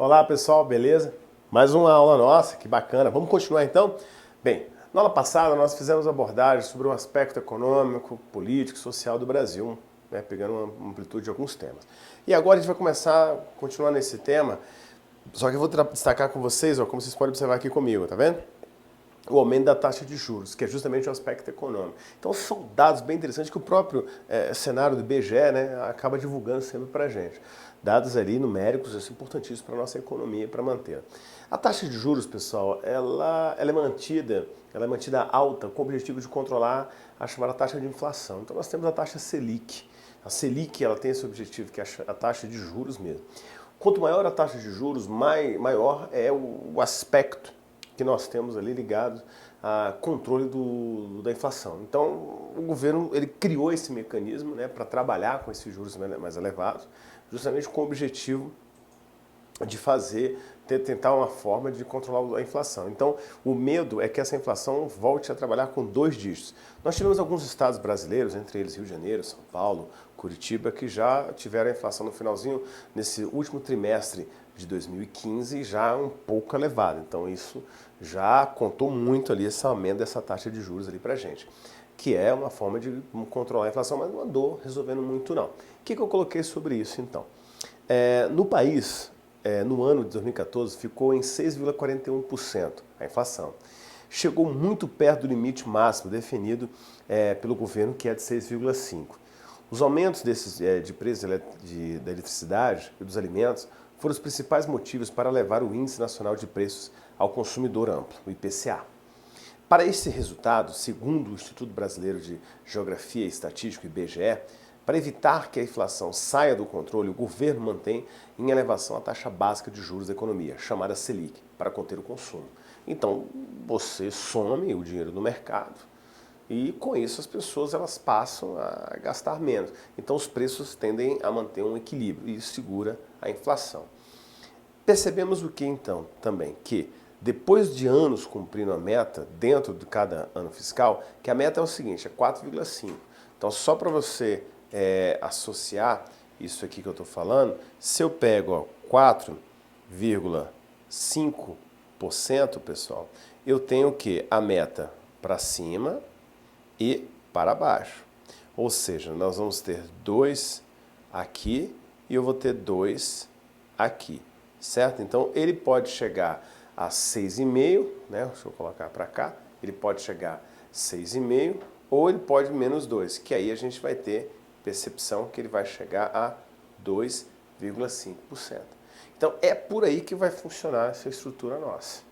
Olá pessoal, beleza? Mais uma aula nossa, que bacana. Vamos continuar então? Bem, na aula passada nós fizemos abordagem sobre o aspecto econômico, político, social do Brasil, né, pegando uma amplitude de alguns temas. E agora a gente vai começar a continuar nesse tema, só que eu vou destacar com vocês, ó, como vocês podem observar aqui comigo, tá vendo? O aumento da taxa de juros, que é justamente o aspecto econômico. Então são dados bem interessantes que o próprio cenário do IBGE, né, acaba divulgando sempre para a gente. Dados ali numéricos importantíssimos para a nossa economia, para manter. A taxa de juros, pessoal, ela é mantida alta com o objetivo de controlar a chamada taxa de inflação. Então nós temos a taxa Selic. A Selic ela tem esse objetivo, que é a taxa de juros mesmo. Quanto maior a taxa de juros, maior é o aspecto que nós temos ali ligado a controle da inflação. Então, o governo ele criou esse mecanismo, né, para trabalhar com esses juros mais elevados, justamente com o objetivo de tentar uma forma de controlar a inflação. Então, o medo é que essa inflação volte a trabalhar com 2 dígitos. Nós tivemos alguns estados brasileiros, entre eles Rio de Janeiro, São Paulo, Curitiba, que já tiveram a inflação no finalzinho, nesse último trimestre de 2015, já um pouco elevada. Então, isso já contou muito ali esse aumento dessa taxa de juros ali pra gente, que é uma forma de controlar a inflação, mas não andou resolvendo muito não. O que eu coloquei sobre isso então? No país, no ano de 2014, ficou em 6,41% a inflação. Chegou muito perto do limite máximo definido pelo governo, que é de 6,5%. Os aumentos de preços da eletricidade e dos alimentos foram os principais motivos para levar o Índice Nacional de Preços ao Consumidor Amplo, o IPCA. Para esse resultado, segundo o Instituto Brasileiro de Geografia e Estatística, IBGE, para evitar que a inflação saia do controle, o governo mantém em elevação a taxa básica de juros da economia, chamada Selic, para conter o consumo. Então, você some o dinheiro no mercado e com isso as pessoas elas passam a gastar menos. Então os preços tendem a manter um equilíbrio e isso segura a inflação. Percebemos o que então também? Que depois de anos cumprindo a meta dentro de cada ano fiscal, que a meta é o seguinte, é 4,5. Então só para você associar isso aqui que eu estou falando, se eu pego 4,5%, pessoal, eu tenho o que? A meta para cima e para baixo. Ou seja, nós vamos ter 2 aqui e eu vou ter 2 aqui, certo? Então ele pode chegar a 6,5, né? Deixa eu colocar para cá. Ele pode chegar a 6,5 ou ele pode menos 2, que aí a gente vai ter percepção que ele vai chegar a 2,5%. Então é por aí que vai funcionar essa estrutura nossa.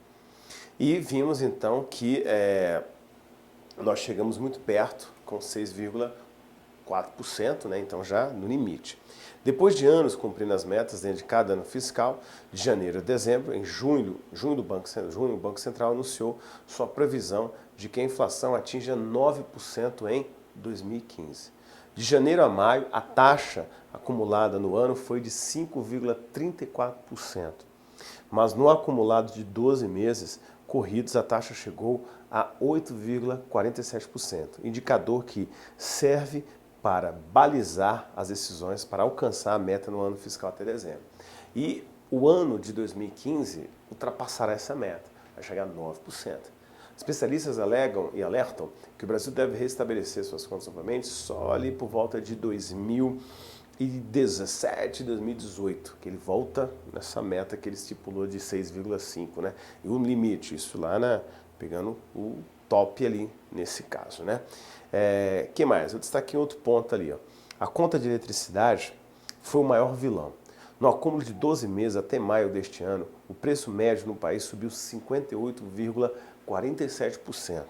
E vimos então que nós chegamos muito perto, com 6,4%, né? Então já no limite. Depois de anos cumprindo as metas dentro de cada ano fiscal, de janeiro a dezembro, em junho o Banco Central anunciou sua previsão de que a inflação atinja 9% em 2015. De janeiro a maio, a taxa acumulada no ano foi de 5,34%. Mas no acumulado de 12 meses corridos, a taxa chegou a 8,47%, indicador que serve para balizar as decisões para alcançar a meta no ano fiscal até dezembro. E o ano de 2015 ultrapassará essa meta, vai chegar a 9%. Especialistas alegam e alertam que o Brasil deve restabelecer suas contas novamente só ali por volta de 2017, 2018, que ele volta nessa meta que ele estipulou de 6,5, né? E o limite, isso lá, né, pegando o top ali nesse caso, né? Que mais? Eu destaquei outro ponto ali, ó. A conta de eletricidade foi o maior vilão. No acúmulo de 12 meses até maio deste ano, o preço médio no país subiu 58,47%,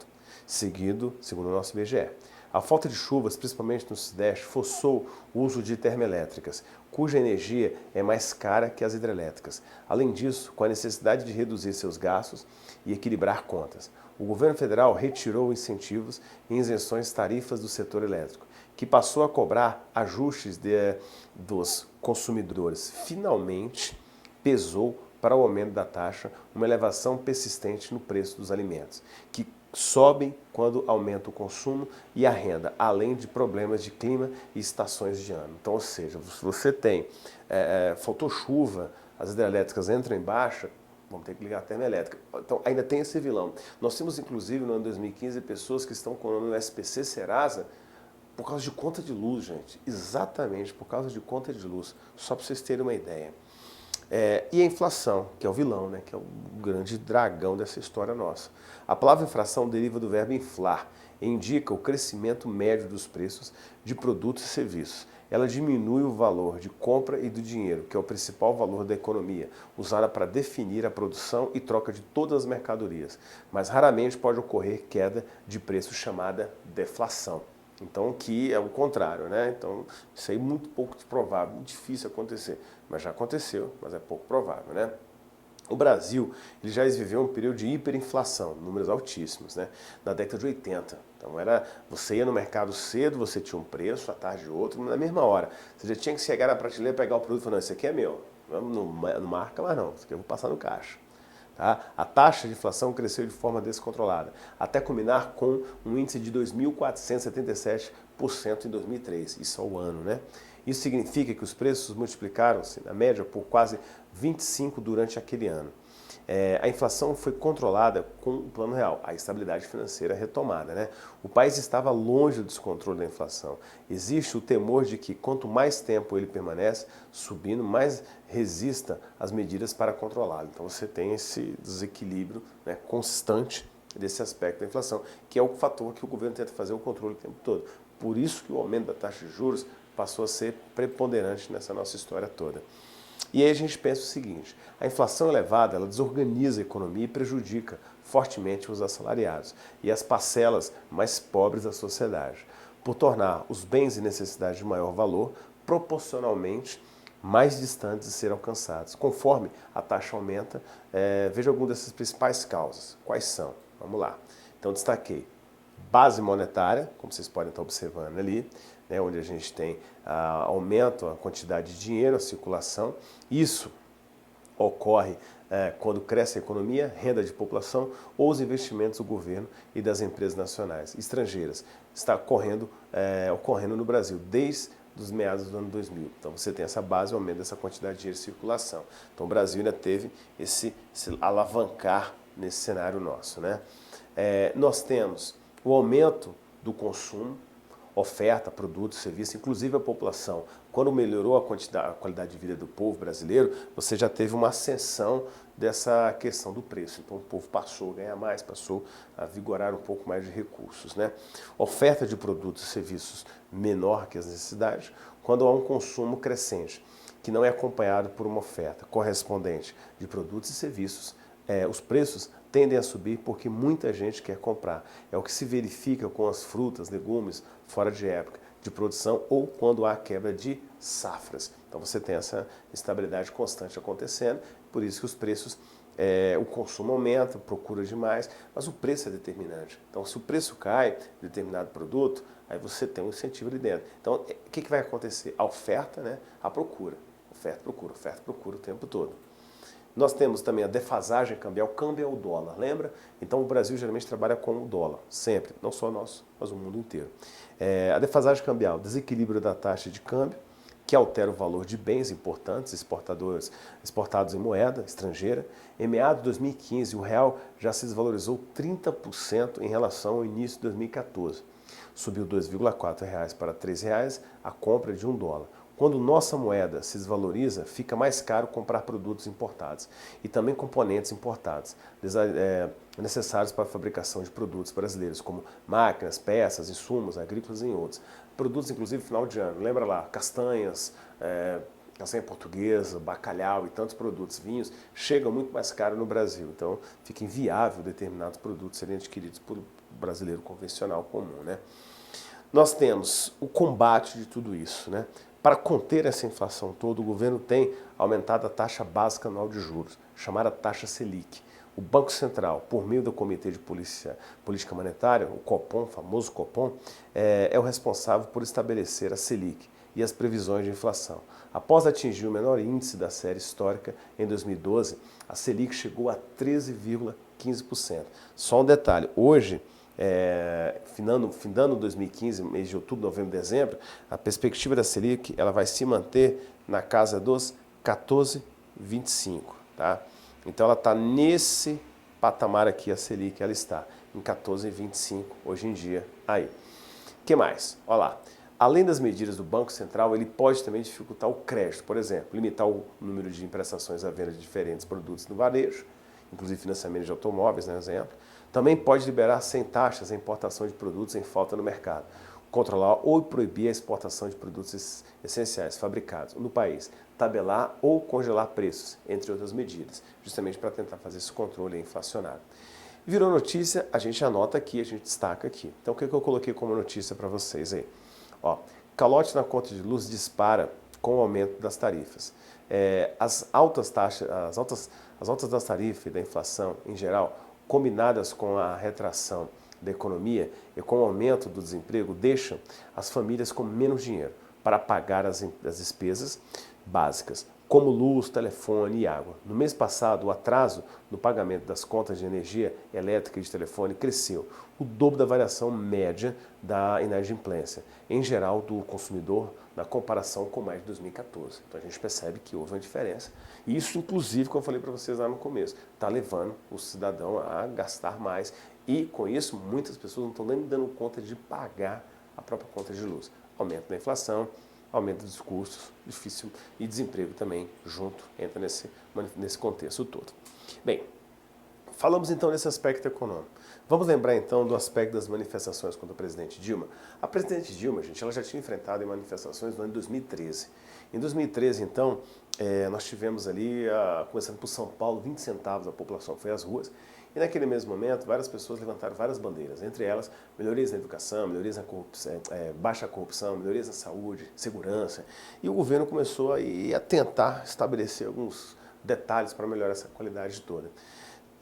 segundo o nosso IBGE. A falta de chuvas, principalmente no Sudeste, forçou o uso de termoelétricas, cuja energia é mais cara que as hidrelétricas. Além disso, com a necessidade de reduzir seus gastos e equilibrar contas, o governo federal retirou incentivos e isenções tarifas do setor elétrico, que passou a cobrar ajustes dos consumidores. Finalmente, pesou para o aumento da taxa uma elevação persistente no preço dos alimentos, que sobem quando aumenta o consumo e a renda, além de problemas de clima e estações de ano. Então, ou seja, se você tem, faltou chuva as hidrelétricas entram em baixa, vamos ter que ligar a termoelétrica. Então, ainda tem esse vilão. Nós temos, inclusive, no ano 2015, pessoas que estão com o nome no SPC Serasa por causa de conta de luz, gente. Exatamente, por causa de conta de luz. Só para vocês terem uma ideia. E a inflação, que é o vilão, né? Que é o grande dragão dessa história nossa. A palavra inflação deriva do verbo inflar, e indica o crescimento médio dos preços de produtos e serviços. Ela diminui o valor de compra e do dinheiro, que é o principal valor da economia, usada para definir a produção e troca de todas as mercadorias. Mas raramente pode ocorrer queda de preço chamada deflação. Então, que é o contrário, né? Então, isso aí é muito pouco provável, muito difícil acontecer. Mas já aconteceu, mas é pouco provável, né? O Brasil ele já viveu um período de hiperinflação, números altíssimos, né? Na década de 80. Então, você ia no mercado cedo, você tinha um preço, à tarde outro, na mesma hora. Você já tinha que chegar na prateleira, pegar o produto e falar, não, esse aqui é meu. Não marca mais não, isso aqui eu vou passar no caixa. Tá? A taxa de inflação cresceu de forma descontrolada, até culminar com um índice de 2.477% em 2003, isso ao ano, né? Isso significa que os preços multiplicaram-se, na média, por quase 25 durante aquele ano. A inflação foi controlada com o Plano Real, a estabilidade financeira retomada, né? O país estava longe do descontrole da inflação. Existe o temor de que quanto mais tempo ele permanece subindo, mais resista às medidas para controlá-lo. Então você tem esse desequilíbrio, né, constante desse aspecto da inflação, que é o fator que o governo tenta fazer o controle o tempo todo. Por isso que o aumento da taxa de juros passou a ser preponderante nessa nossa história toda. E aí a gente pensa o seguinte, a inflação elevada, ela desorganiza a economia e prejudica fortemente os assalariados e as parcelas mais pobres da sociedade, por tornar os bens e necessidades de maior valor proporcionalmente mais distantes de ser alcançados. Conforme a taxa aumenta, veja algumas dessas principais causas. Quais são? Vamos lá. Então destaquei base monetária, como vocês podem estar observando ali, né, onde a gente tem aumento a quantidade de dinheiro, a circulação. Isso ocorre quando cresce a economia, renda de população ou os investimentos do governo e das empresas nacionais estrangeiras. Está ocorrendo no Brasil desde os meados do ano 2000. Então você tem essa base, o aumento dessa quantidade de dinheiro em circulação. Então o Brasil ainda teve esse alavancar nesse cenário nosso, né? Nós temos o aumento do consumo, oferta, produtos, serviços, inclusive a população. Quando melhorou a qualidade de vida do povo brasileiro, você já teve uma ascensão dessa questão do preço. Então o povo passou a ganhar mais, passou a vigorar um pouco mais de recursos, né? Oferta de produtos e serviços menor que as necessidades, quando há um consumo crescente, que não é acompanhado por uma oferta correspondente de produtos e serviços, os preços tendem a subir porque muita gente quer comprar. É o que se verifica com as frutas, legumes fora de época de produção ou quando há quebra de safras. Então você tem essa estabilidade constante acontecendo, por isso que os preços, o consumo aumenta, procura demais, mas o preço é determinante. Então se o preço cai de determinado produto, aí você tem um incentivo ali dentro. Então o que vai acontecer? A oferta, né? A procura. Oferta, procura o tempo todo. Nós temos também a defasagem cambial, câmbio é o dólar, lembra? Então o Brasil geralmente trabalha com o dólar, sempre, não só nós, mas o mundo inteiro. A defasagem cambial, desequilíbrio da taxa de câmbio, que altera o valor de bens importantes, exportados em moeda estrangeira. Em meados de 2015, o real já se desvalorizou 30% em relação ao início de 2014. Subiu R$ 2,4 para R$ 3 a compra de $1. Quando nossa moeda se desvaloriza, fica mais caro comprar produtos importados e também componentes importados, necessários para a fabricação de produtos brasileiros, como máquinas, peças, insumos agrícolas e outros. Produtos, inclusive, final de ano. Lembra lá, castanhas, castanha portuguesa, bacalhau e tantos produtos, vinhos, chegam muito mais caro no Brasil. Então, fica inviável determinados produtos serem adquiridos por brasileiro convencional comum, né? Nós temos o combate de tudo isso, né? Para conter essa inflação toda, o governo tem aumentado a taxa básica anual de juros, chamada taxa Selic. O Banco Central, por meio do Comitê de Política Monetária, o Copom, o famoso Copom, é o responsável por estabelecer a Selic e as previsões de inflação. Após atingir o menor índice da série histórica em 2012, a Selic chegou a 13,15%. Só um detalhe, hoje, findando 2015, mês de outubro, novembro, dezembro, a perspectiva da Selic ela vai se manter na casa dos 14%. 14,25, tá? Então ela está nesse patamar aqui, a Selic, ela está em 14,25 hoje em dia aí. O que mais? Olha lá. Além das medidas do Banco Central, ele pode também dificultar o crédito, por exemplo, limitar o número de prestações à venda de diferentes produtos no varejo, inclusive financiamento de automóveis, né, exemplo. Também pode liberar sem taxas a importação de produtos em falta no mercado, controlar ou proibir a exportação de produtos essenciais fabricados no país, tabelar ou congelar preços, entre outras medidas, justamente para tentar fazer esse controle inflacionário. Virou notícia, a gente anota aqui, a gente destaca aqui. Então o que eu coloquei como notícia para vocês aí? Ó, calote na conta de luz dispara com o aumento das tarifas. As altas das tarifas e da inflação em geral, combinadas com a retração da economia e com o aumento do desemprego, deixam as famílias com menos dinheiro para pagar as despesas básicas, como luz, telefone e água. No mês passado, o atraso no pagamento das contas de energia elétrica e de telefone cresceu, o dobro da variação média da inadimplência, em geral do consumidor, na comparação com mais de 2014. Então a gente percebe que houve uma diferença. E isso, inclusive, como eu falei para vocês lá no começo, está levando o cidadão a gastar mais. E com isso, muitas pessoas não estão nem dando conta de pagar a própria conta de luz. Aumento da inflação, aumento dos custos, difícil, e desemprego também junto, entra nesse contexto todo. Bem, falamos então desse aspecto econômico. Vamos lembrar então do aspecto das manifestações contra o presidente Dilma. A presidente Dilma, gente, ela já tinha enfrentado em manifestações no ano de 2013. Em 2013, então, nós tivemos ali, começando por São Paulo, 20 centavos a população foi às ruas. E naquele mesmo momento, várias pessoas levantaram várias bandeiras, entre elas melhorias na educação, melhorias na corrupção, baixa corrupção, melhorias na saúde, segurança. E o governo começou a tentar estabelecer alguns detalhes para melhorar essa qualidade toda.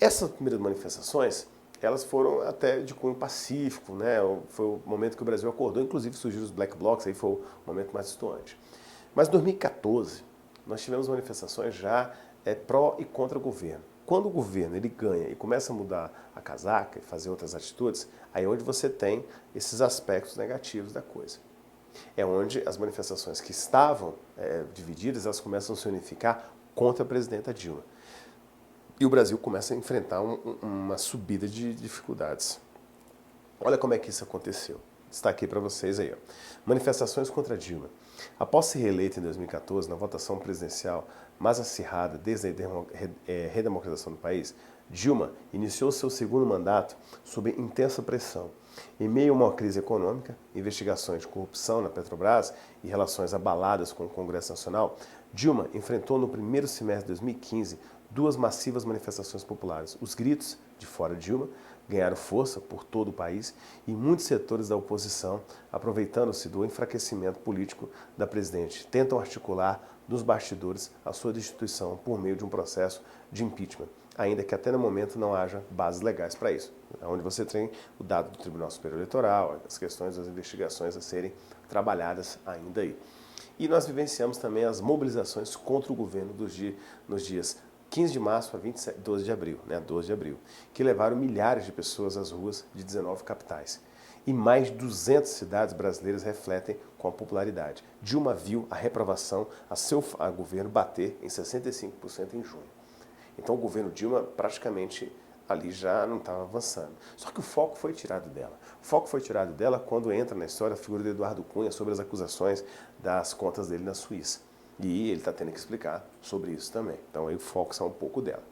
Essas primeiras manifestações, elas foram até de cunho pacífico, né? Foi o momento que o Brasil acordou, inclusive surgiram os black blocs, aí foi o momento mais distoante. Mas em 2014, nós tivemos manifestações já pró e contra o governo. Quando o governo ele ganha e começa a mudar a casaca e fazer outras atitudes, aí é onde você tem esses aspectos negativos da coisa. É onde as manifestações que estavam divididas, elas começam a se unificar contra a presidenta Dilma. E o Brasil começa a enfrentar uma subida de dificuldades. Olha como é que isso aconteceu. Destaquei para vocês aí. Ó. Manifestações contra Dilma. Após ser reeleita em 2014, na votação presidencial mais acirrada desde a redemocratização do país, Dilma iniciou seu segundo mandato sob intensa pressão. Em meio a uma crise econômica, investigações de corrupção na Petrobras e relações abaladas com o Congresso Nacional, Dilma enfrentou no primeiro semestre de 2015 duas massivas manifestações populares. Os gritos de "Fora Dilma" ganharam força por todo o país e muitos setores da oposição, aproveitando-se do enfraquecimento político da presidente, tentam articular nos bastidores a sua destituição por meio de um processo de impeachment, ainda que até no momento não haja bases legais para isso, onde você tem o dado do Tribunal Superior Eleitoral, as questões das investigações a serem trabalhadas ainda aí. E nós vivenciamos também as mobilizações contra o governo nos dias 15 de março a 12 de abril, né, 12 de abril, que levaram milhares de pessoas às ruas de 19 capitais. E mais de 200 cidades brasileiras refletem com a popularidade. Dilma viu a reprovação a seu governo bater em 65% em junho. Então o governo Dilma praticamente ali já não estava avançando. Só que o foco foi tirado dela. O foco foi tirado dela quando entra na história a figura de Eduardo Cunha sobre as acusações das contas dele na Suíça. E ele está tendo que explicar sobre isso também. Então aí o foco sai um pouco dela.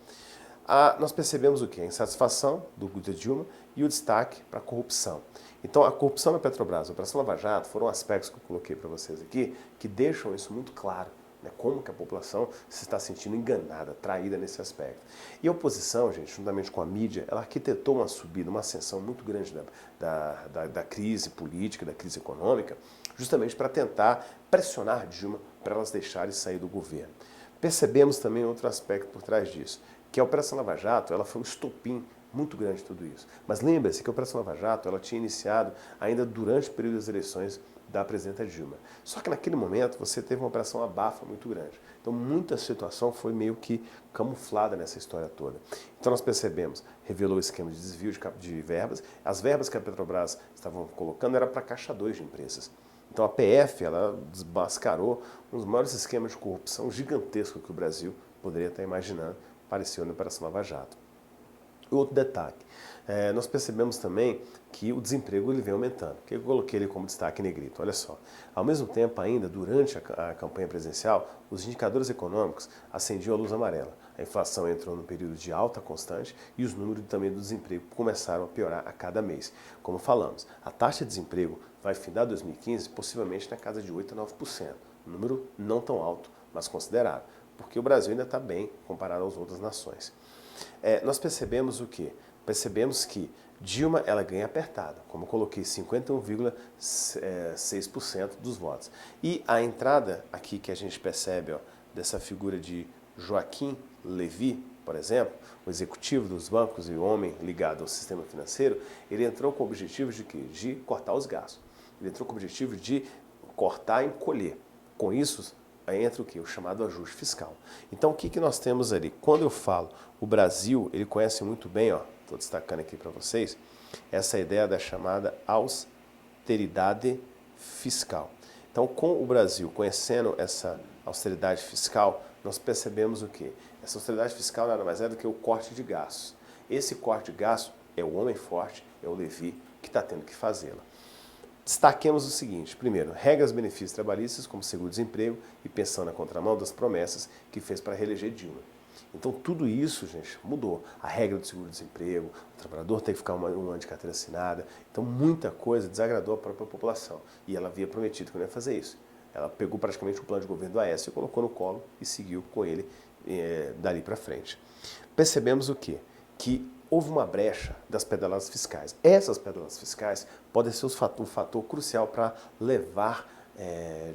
Nós percebemos o quê? A insatisfação do Dilma e o destaque para a corrupção. Então a corrupção na Petrobras, a Operação Lava Jato, foram aspectos que eu coloquei para vocês aqui, que deixam isso muito claro. Né, como que a população se está sentindo enganada, traída nesse aspecto. E a oposição, gente, juntamente com a mídia, ela arquitetou uma subida, uma ascensão muito grande da crise política, da crise econômica, justamente para tentar pressionar Dilma para elas deixarem sair do governo. Percebemos também outro aspecto por trás disso, que a Operação Lava Jato ela foi um estopim muito grande de tudo isso. Mas lembre-se que a Operação Lava Jato ela tinha iniciado ainda durante o período das eleições da presidenta Dilma. Só que naquele momento você teve uma operação abafa muito grande. Então muita situação foi meio que camuflada nessa história toda. Então nós percebemos, revelou o esquema de desvio de verbas, as verbas que a Petrobras estavam colocando era para caixa 2 de empresas. Então a PF, ela desmascarou um dos maiores esquemas de corrupção gigantesco que o Brasil poderia estar imaginando, apareceu na Operação Lava Jato. Outro detalhe, nós percebemos também que o desemprego ele vem aumentando. Por que eu coloquei ele como destaque em negrito? Olha só, ao mesmo tempo ainda, durante a campanha presidencial, os indicadores econômicos acendiam a luz amarela. A inflação entrou num período de alta constante e os números também do desemprego começaram a piorar a cada mês. Como falamos, a taxa de desemprego vai findar 2015 possivelmente na casa de 8 a 9%. Um número não tão alto, mas considerável, porque o Brasil ainda está bem comparado às outras nações. Nós percebemos o quê? Percebemos que Dilma ela ganha apertada, como eu coloquei, 51,6% dos votos. E a entrada aqui que a gente percebe dessa figura de Joaquim Levy, por exemplo, o executivo dos bancos e o homem ligado ao sistema financeiro, ele entrou com o objetivo de quê? De cortar os gastos. Ele entrou com o objetivo de cortar e encolher. Com isso, aí entra o quê? O chamado ajuste fiscal. Então, o que nós temos ali? Quando eu falo o Brasil, ele conhece muito bem, estou destacando aqui para vocês, essa ideia da chamada austeridade fiscal. Então, com o Brasil conhecendo essa austeridade fiscal, nós percebemos o quê? Essa austeridade fiscal nada mais é do que o corte de gastos. Esse corte de gastos é o homem forte, é o Levy, que está tendo que fazê-la. Destaquemos o seguinte, primeiro, regras benefícios trabalhistas como seguro-desemprego e pensão na contramão das promessas que fez para reeleger Dilma. Então tudo isso, gente, mudou. A regra do seguro-desemprego, o trabalhador tem que ficar um ano de carteira assinada. Então muita coisa desagradou a própria população. E ela havia prometido que não ia fazer isso. Ela pegou praticamente o plano de governo do Aécio, colocou no colo e seguiu com ele dali para frente. Percebemos o quê? Que houve uma brecha das pedaladas fiscais. Essas pedaladas fiscais podem ser um fator crucial para levar,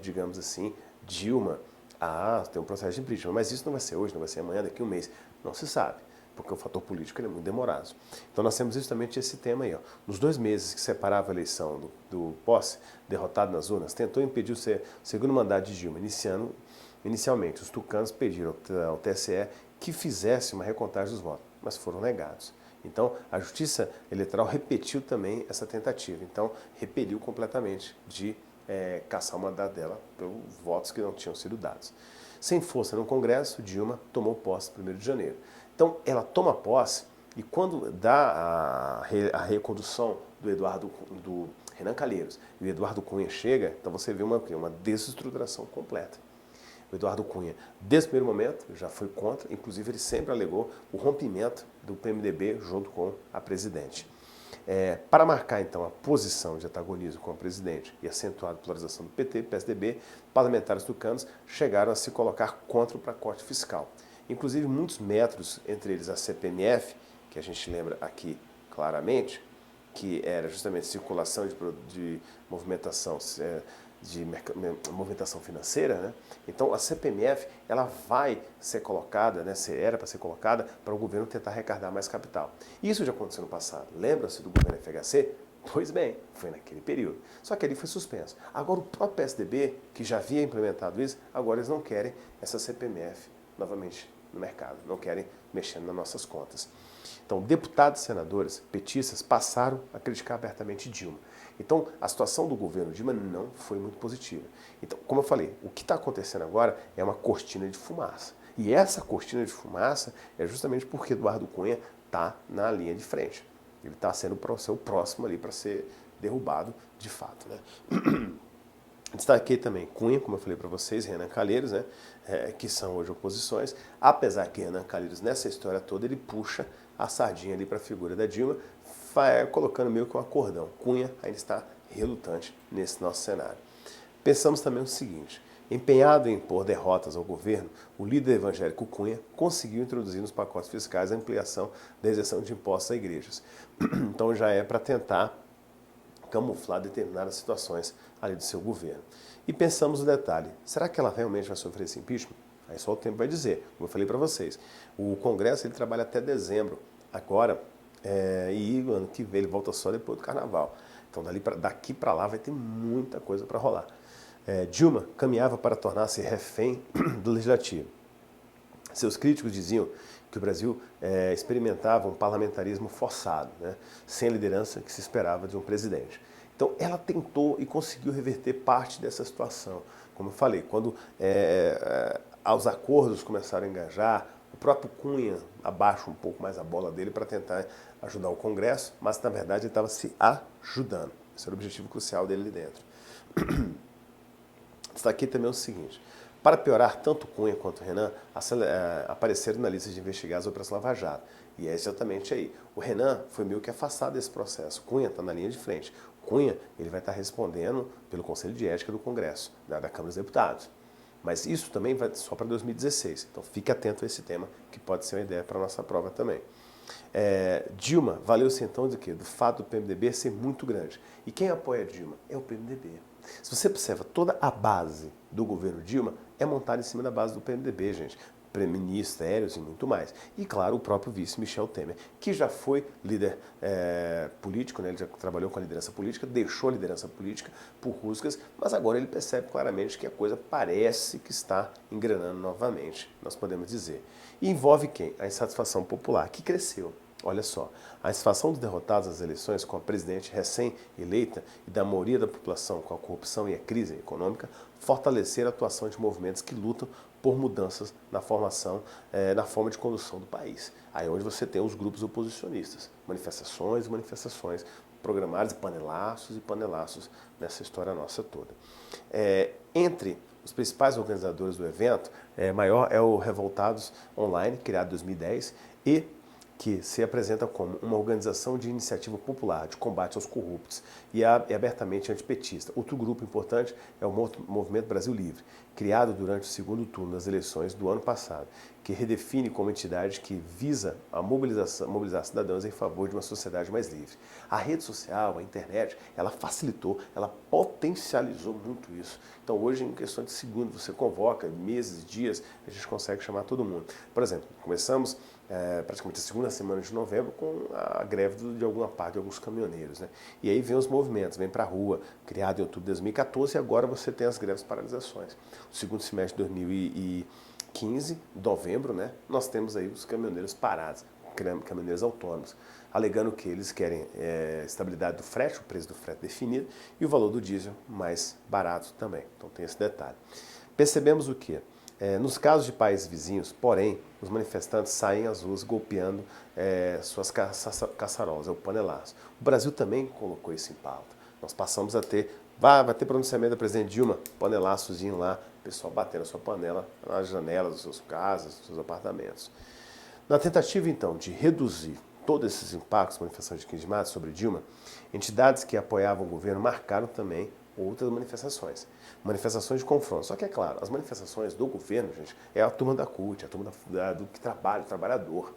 digamos assim, Dilma a ter um processo de impeachment. Mas isso não vai ser hoje, não vai ser amanhã, daqui a um mês. Não se sabe, porque o fator político é muito demorado. Então nós temos justamente esse tema aí. Nos 2 meses que separava a eleição do Posse, derrotado nas urnas, tentou impedir o segundo mandato de Dilma. Inicialmente, os tucanos pediram ao TSE que fizesse uma recontagem dos votos, mas foram negados. Então, a Justiça Eleitoral repetiu também essa tentativa. Então, repeliu completamente de caçar o mandato dela pelos votos que não tinham sido dados. Sem força no Congresso, Dilma tomou posse no 1º de janeiro. Então, ela toma posse e quando dá a recondução do Renan Calheiros e o Eduardo Cunha chega, então você vê uma desestruturação completa. O Eduardo Cunha, desde o primeiro momento, já foi contra, inclusive ele sempre alegou o rompimento do PMDB junto com a presidente. Para marcar, então, a posição de antagonismo com a presidente e acentuar a polarização do PT, PSDB, parlamentares tucanos chegaram a se colocar contra o pacote fiscal. Inclusive, muitos métodos, entre eles a CPMF, que a gente lembra aqui claramente, que era justamente circulação de movimentação financeira, né? Então a CPMF ela vai ser colocada, né, era para ser colocada para o governo tentar arrecadar mais capital. Isso já aconteceu no passado. Lembra-se do governo FHC? Pois bem, foi naquele período. Só que ali foi suspenso. Agora o próprio PSDB, que já havia implementado isso, agora eles não querem essa CPMF novamente no mercado, não querem mexendo nas nossas contas. Então, deputados e senadores petistas passaram a criticar abertamente Dilma. Então, a situação do governo Dilma não foi muito positiva. Então, como eu falei, o que está acontecendo agora é uma cortina de fumaça. E essa cortina de fumaça é justamente porque Eduardo Cunha está na linha de frente. Ele está sendo o próximo ali para ser derrubado de fato, né? Destaquei também Cunha, como eu falei para vocês, Renan Calheiros, né, que são hoje oposições, apesar que Renan Calheiros, nessa história toda, ele puxa a sardinha ali para a figura da Dilma, colocando meio que um acordão. Cunha ainda está relutante nesse nosso cenário. Pensamos também o seguinte, empenhado em impor derrotas ao governo, o líder evangélico Cunha conseguiu introduzir nos pacotes fiscais a ampliação da isenção de impostos a igrejas. Então já é para tentar camuflar determinadas situações ali do seu governo. E pensamos no detalhe, será que ela realmente vai sofrer esse impeachment? Aí só o tempo vai dizer, como eu falei para vocês. O Congresso ele trabalha até dezembro, agora, e o ano que vem ele volta só depois do Carnaval. Então daqui para lá vai ter muita coisa para rolar. Dilma caminhava para tornar-se refém do Legislativo. Seus críticos diziam que o Brasil experimentava um parlamentarismo forçado, né, sem a liderança que se esperava de um presidente. Então ela tentou e conseguiu reverter parte dessa situação. Como eu falei, quando os acordos começaram a engajar, o próprio Cunha abaixa um pouco mais a bola dele para tentar ajudar o Congresso, mas na verdade ele estava se ajudando. Esse era o objetivo crucial dele ali dentro. Destaquei também o seguinte: para piorar, tanto Cunha quanto Renan apareceram na lista de investigados da Operação Lava Jato. E é exatamente aí. O Renan foi meio que afastado desse processo. Cunha está na linha de frente. Cunha ele vai estar respondendo pelo Conselho de Ética do Congresso, da Câmara dos Deputados. Mas isso também vai só para 2016. Então fique atento a esse tema, que pode ser uma ideia para a nossa prova também. Dilma valeu-se então do quê? Do fato do PMDB ser muito grande. E quem apoia Dilma? É o PMDB. Se você observa, toda a base do governo Dilma é montada em cima da base do PMDB, gente. Ministérios e muito mais. E, claro, o próprio vice Michel Temer, que já foi líder político, né? Ele já trabalhou com a liderança política, deixou a liderança política por rusgas, mas agora ele percebe claramente que a coisa parece que está engrenando novamente, nós podemos dizer. E envolve quem? A insatisfação popular, que cresceu. Olha só, a insatisfação dos derrotados nas eleições com a presidente recém-eleita e da maioria da população com a corrupção e a crise econômica fortaleceram a atuação de movimentos que lutam por mudanças na formação, na forma de condução do país. Aí é onde você tem os grupos oposicionistas, manifestações programadas, e panelaços nessa história nossa toda. Entre os principais organizadores do evento, maior é o Revoltados Online, criado em 2010, e que se apresenta como uma organização de iniciativa popular de combate aos corruptos e é abertamente antipetista. Outro grupo importante é o Movimento Brasil Livre, criado durante o segundo turno das eleições do ano passado, que redefine como entidade que visa a mobilizar cidadãos em favor de uma sociedade mais livre. A rede social, a internet, ela facilitou, ela potencializou muito isso. Então hoje, em questão de segundos, você convoca, meses, dias, a gente consegue chamar todo mundo. Por exemplo, começamos praticamente a segunda semana de novembro com a greve de alguma parte de alguns caminhoneiros, né? E aí vem os movimentos, vem para a rua, criado em outubro de 2014 e agora você tem as greves paralisações. No segundo semestre de 2015, novembro, né, nós temos aí os caminhoneiros parados, caminhoneiros autônomos, alegando que eles querem estabilidade do frete, o preço do frete definido e o valor do diesel mais barato também. Então tem esse detalhe. Percebemos o quê? Nos casos de países vizinhos, porém, os manifestantes saem às ruas golpeando suas caçarolas, o panelaço. O Brasil também colocou isso em pauta. Nós passamos a ter, vai ter pronunciamento da presidente Dilma, panelaçozinho lá, o pessoal batendo a sua panela nas janelas das suas casas, dos seus apartamentos. Na tentativa, então, de reduzir todos esses impactos, manifestações de 15 de março sobre Dilma, entidades que apoiavam o governo marcaram também outras manifestações. Manifestações de confronto. Só que, é claro, as manifestações do governo, gente, é a turma da CUT, a turma do que trabalha, o trabalhador,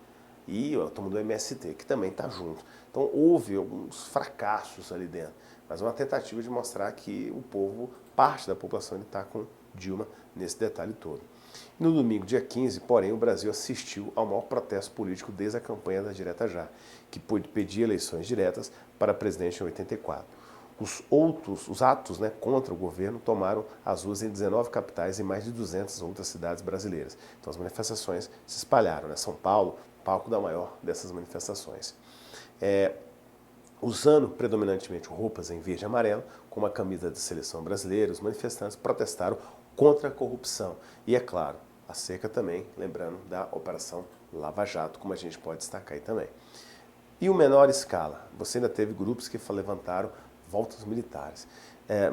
e a turma do MST, que também está junto. Então, houve alguns fracassos ali dentro, mas uma tentativa de mostrar que o povo, parte da população, está com Dilma nesse detalhe todo. No domingo, dia 15, porém, o Brasil assistiu ao maior protesto político desde a campanha da Direta Já, que pedia eleições diretas para presidente em 84. Os atos, né, contra o governo tomaram as ruas em 19 capitais e mais de 200 outras cidades brasileiras. Então as manifestações se espalharam, né? São Paulo, palco da maior dessas manifestações. Usando predominantemente roupas em verde e amarelo, como a camisa da seleção brasileira, os manifestantes protestaram contra a corrupção. E é claro, acerca também, lembrando, da Operação Lava Jato, como a gente pode destacar aí também. E o menor escala, você ainda teve grupos que levantaram voltas militares,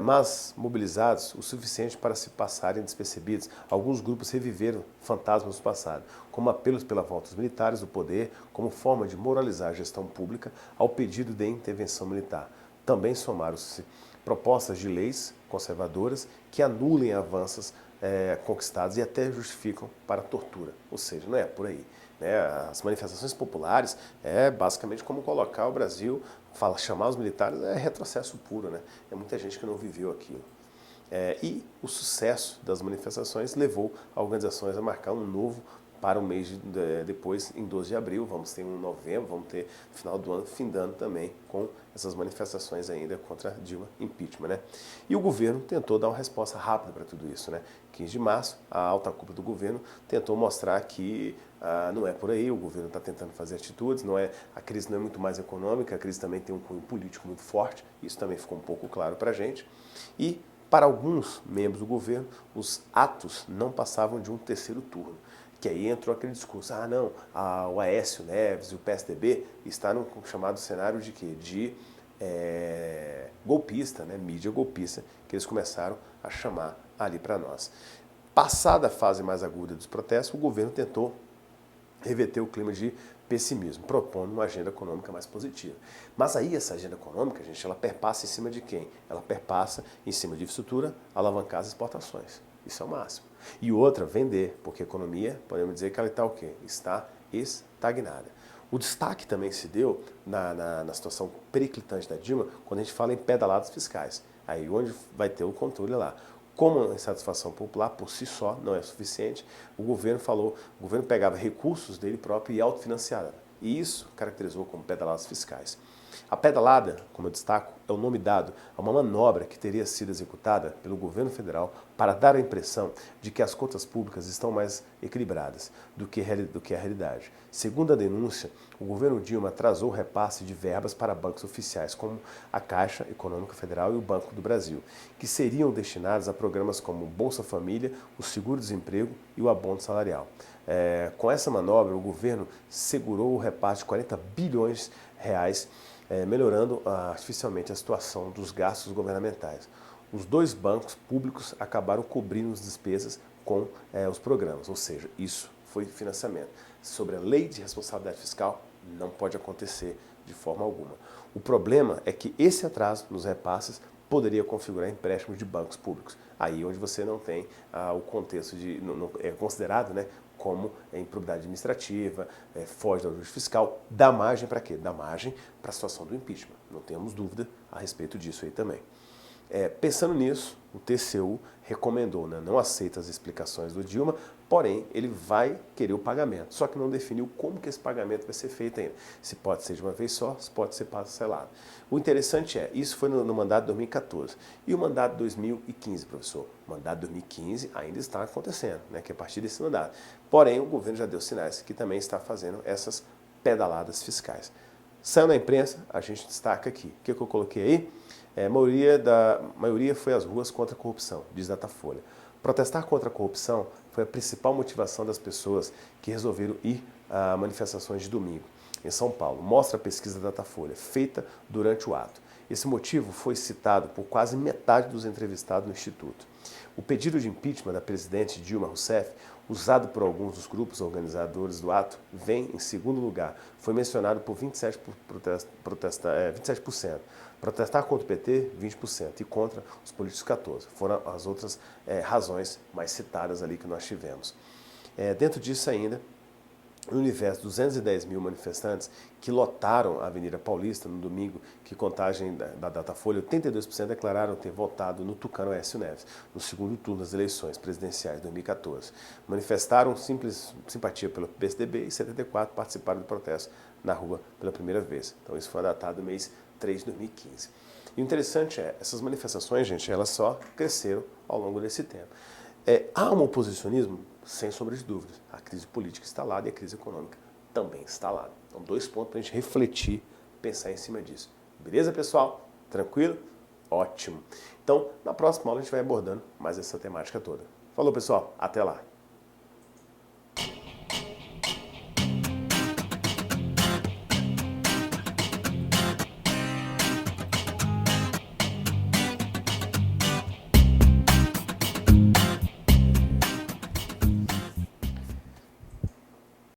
mas mobilizados o suficiente para se passarem despercebidos. Alguns grupos reviveram fantasmas do passado, como apelos pela volta dos militares do poder, como forma de moralizar a gestão pública ao pedido de intervenção militar. Também somaram-se propostas de leis conservadoras que anulem avanços conquistados e até justificam para a tortura, ou seja, não é por aí. As manifestações populares é basicamente como colocar o Brasil, chamar os militares é retrocesso puro, né? É muita gente que não viveu aquilo. E o sucesso das manifestações levou organizações a marcar um novo para o mês depois, em 12 de abril, vamos ter um novembro, vamos ter no final do ano, findando também com essas manifestações ainda contra Dilma, impeachment, né? E o governo tentou dar uma resposta rápida para tudo isso, né? 15 de março, a alta cúpula do governo tentou mostrar que não é por aí, o governo está tentando fazer atitudes, a crise não é muito mais econômica, a crise também tem um cunho político muito forte, isso também ficou um pouco claro para a gente. E para alguns membros do governo, os atos não passavam de um terceiro turno. Que aí entrou aquele discurso, não, o Aécio Neves e o PSDB está no chamado cenário de quê? De golpista, né? Mídia golpista, que eles começaram a chamar ali para nós. Passada a fase mais aguda dos protestos, o governo tentou reverter o clima de pessimismo, propondo uma agenda econômica mais positiva. Mas aí essa agenda econômica, gente, ela perpassa em cima de quem? Ela perpassa em cima de infraestrutura, alavancar as exportações. Isso é o máximo. E outra, vender, porque a economia, podemos dizer que ela está o quê? Está estagnada. O destaque também se deu na situação periclitante da Dilma, quando a gente fala em pedaladas fiscais. Aí onde vai ter o controle lá. Como a insatisfação popular por si só não é suficiente, o governo pegava recursos dele próprio e autofinanciava. E isso caracterizou como pedaladas fiscais. A pedalada, como eu destaco, é o nome dado a uma manobra que teria sido executada pelo governo federal para dar a impressão de que as contas públicas estão mais equilibradas do que a realidade. Segundo a denúncia, o governo Dilma atrasou o repasse de verbas para bancos oficiais, como a Caixa Econômica Federal e o Banco do Brasil, que seriam destinados a programas como Bolsa Família, o Seguro-Desemprego e o abono salarial. Com essa manobra, o governo segurou o repasse de 40 bilhões de reais, melhorando artificialmente a situação dos gastos governamentais. Os dois bancos públicos acabaram cobrindo as despesas com os programas, ou seja, isso foi financiamento. Sobre a lei de responsabilidade fiscal, não pode acontecer de forma alguma. O problema é que esse atraso nos repasses poderia configurar empréstimos de bancos públicos. Aí onde você não tem o contexto é considerado, né, como improbidade administrativa, foge do ajuste fiscal, dá margem para quê? Dá margem para a situação do impeachment. Não temos dúvida a respeito disso aí também. Pensando nisso, o TCU recomendou, né, não aceita as explicações do Dilma, porém ele vai querer o pagamento, só que não definiu como que esse pagamento vai ser feito ainda. Se pode ser de uma vez só, se pode ser parcelado. O interessante isso foi no mandato de 2014. E o mandato de 2015, professor? O mandato de 2015 ainda está acontecendo, né, que é a partir desse mandato. Porém, o governo já deu sinais que também está fazendo essas pedaladas fiscais. Saiu na imprensa, a gente destaca aqui. O que eu coloquei aí? A maioria foi às ruas contra a corrupção, diz Datafolha. Protestar contra a corrupção foi a principal motivação das pessoas que resolveram ir a manifestações de domingo em São Paulo. Mostra a pesquisa da Datafolha, feita durante o ato. Esse motivo foi citado por quase metade dos entrevistados no Instituto. O pedido de impeachment da presidente Dilma Rousseff, usado por alguns dos grupos organizadores do ato, vem em segundo lugar. Foi mencionado por 27%. Protestar contra o PT, 20%, e contra os políticos, 14%. Foram as outras razões mais citadas ali que nós tivemos. Dentro disso ainda, no universo, 210 mil manifestantes que lotaram a Avenida Paulista no domingo, que contagem da Datafolha, 82% declararam ter votado no tucano Aécio Neves, no segundo turno das eleições presidenciais de 2014. Manifestaram simples simpatia pelo PSDB e 74% participaram do protesto na rua pela primeira vez. Então isso foi datado no mês 3 de 2015. E o interessante essas manifestações, gente, elas só cresceram ao longo desse tempo. Há um oposicionismo? Sem sombra de dúvidas. A crise política instalada e a crise econômica também instalada. Então, 2 pontos para a gente refletir, pensar em cima disso. Beleza, pessoal? Tranquilo? Ótimo. Então, na próxima aula a gente vai abordando mais essa temática toda. Falou, pessoal. Até lá.